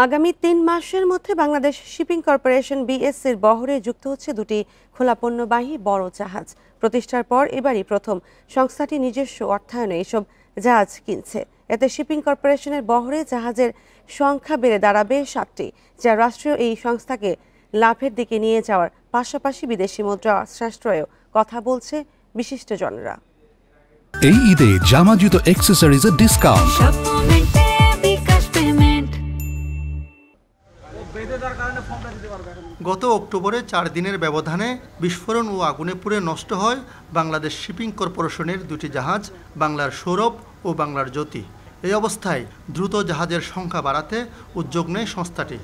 আগামী ৩ মাসের মধ্যে বাংলাদেশ শিপিং কর্পোরেশন বিএসসির বহরে যুক্ত হচ্ছে দুটি খোলা পণ্যবাহী বড় জাহাজ। প্রতিষ্ঠার পর এবারই প্রথম সংস্থাটি নিজস্ব অর্থায়নে এসব জাহাজ কিনছে। এতে শিপিং কর্পোরেশনের বহরে জাহাজের সংখ্যা বেড়ে দাঁড়াবে ৭টি, যা রাষ্ট্রীয় এই সংস্থাকে লাভের দিকে নিয়ে যাওয়ার পাশাপাশি বিদেশি মুদ্রা সাশ্রয়েও কথা বলছে বিশিষ্টজনরা। এই ঈদে জামা জুতো অ্যাকসেসরিজের ডিসকাউন্ট। গত অক্টোবরে ৪ দিনের ব্যবধানে বিস্ফোরণ ও আগুনে পুড়ে নষ্ট হয় বাংলাদেশ শিপিং কর্পোরেশনের দুটি জাহাজ, বাংলার সৌরভ ও বাংলার জ্যোতি। এই অবস্থায় দ্রুত জাহাজের সংখ্যা বাড়াতে উদ্যোগ নেয় সংস্থাটি।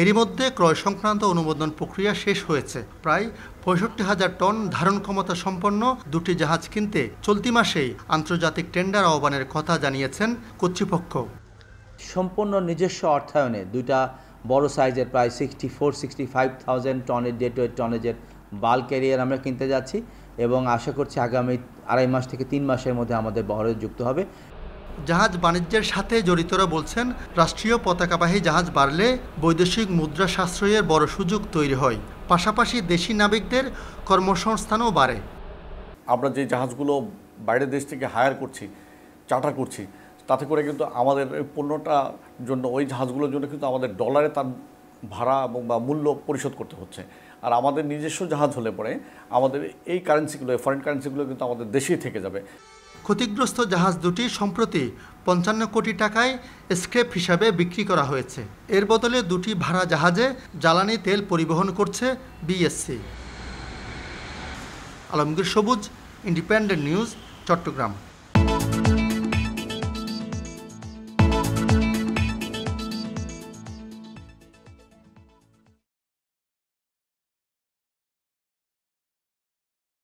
এরই মধ্যে ক্রয় সংক্রান্ত অনুমোদন প্রক্রিয়া শেষ হয়েছে। প্রায় ৬৫,০০০ টন ধারণ ক্ষমতা সম্পন্ন দুটি জাহাজ কিনতে চলতি মাসেই আন্তর্জাতিক টেন্ডার আহ্বানের কথা জানিয়েছেন কর্তৃপক্ষ। সম্পূর্ণ নিজস্ব অর্থায়নে দুইটা বড় সাইজের প্রায় 65,000 টনের ডেডওয়েট টনেজের বাল্ক ক্যারিয়ার আমরা কিনতে যাচ্ছি এবং আশা করছি আগামী ২.৫ মাস থেকে ৩ মাসের মধ্যে আমাদের বহরে যুক্ত হবে। জাহাজ বাণিজ্যের সাথে জড়িতরা বলছেন, রাষ্ট্রীয় পতাকাবাহী জাহাজ বাড়লে বৈদেশিক মুদ্রা সাশ্রয়ের বড় সুযোগ তৈরি হয়, পাশাপাশি দেশি নাবিকদের কর্মসংস্থানও বাড়ে। আমরা যে জাহাজগুলো বাইরের দেশ থেকে হায়ার করছি, চার্টার করছি, তাতে করে কিন্তু আমাদের পণ্যটার জন্য ওই জাহাজগুলোর জন্য কিন্তু আমাদের ডলারে তার ভাড়া এবং বা মূল্য পরিশোধ করতে হচ্ছে। আর আমাদের নিজস্ব জাহাজ হলে পরে আমাদের এই কারেন্সিগুলো, ফরেন কারেন্সিগুলো কিন্তু আমাদের দেশেই থেকে যাবে। ক্ষতিগ্রস্ত জাহাজ দুটি সম্প্রতি ৫৫ কোটি টাকায় স্ক্র্যাপ হিসাবে বিক্রি করা হয়েছে। এর বদলে দুটি ভাড়া জাহাজে জ্বালানি তেল পরিবহন করছে বিএসসি। আলমগীর সবুজ, ইন্ডিপেন্ডেন্ট নিউজ, চট্টগ্রাম।